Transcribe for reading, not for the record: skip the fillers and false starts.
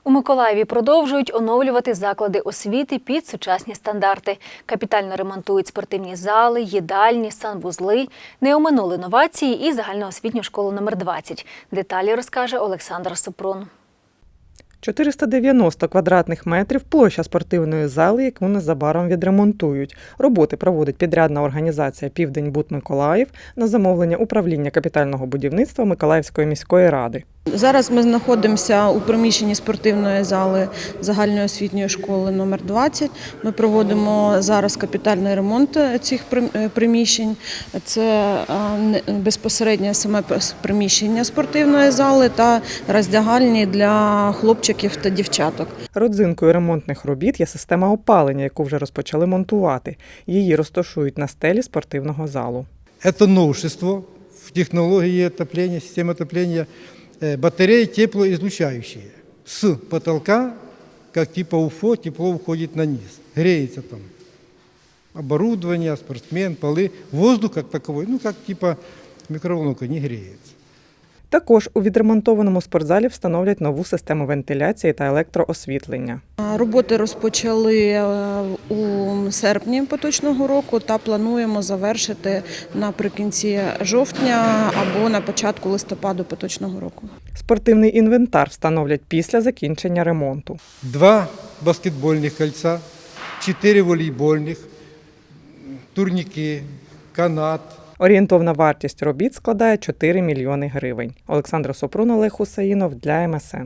У Миколаєві продовжують оновлювати заклади освіти під сучасні стандарти. Капітально ремонтують спортивні зали, їдальні, санвузли. Не оминули новації і загальноосвітню школу номер 20. Деталі розкаже Олександр Супрун. 490 квадратних метрів площа спортивної зали, яку незабаром відремонтують. Роботи проводить підрядна організація «Південьбуд Миколаїв» на замовлення управління капітального будівництва Миколаївської міської ради. Зараз ми знаходимося у приміщенні спортивної зали загальноосвітньої школи номер 20. Ми проводимо зараз капітальний ремонт цих приміщень. Це безпосередньо саме приміщення спортивної зали та роздягальні для хлопчиків та дівчаток. Родзинкою ремонтних робіт є система опалення, яку вже розпочали монтувати. Її розташують на стелі спортивного залу. Це новшество в технології отоплення, системи отоплення. Батареи теплоизлучающие. С потолка, как типа УФО, тепло уходит на низ. Греется там оборудование, спортсмен, полы. Воздух как таковой, как типа микроволновка, не греется. Також у відремонтованому спортзалі встановлять нову систему вентиляції та електроосвітлення. Роботи розпочали у серпні поточного року та плануємо завершити наприкінці жовтня або на початку листопаду поточного року. Спортивний інвентар встановлять після закінчення ремонту. 2 баскетбольных кольца, 4 волейбольных, турники, канат. Орієнтовна вартість робіт складає 4 мільйони гривень. Олександр Супрун, Олег Хусаїнов для МСН.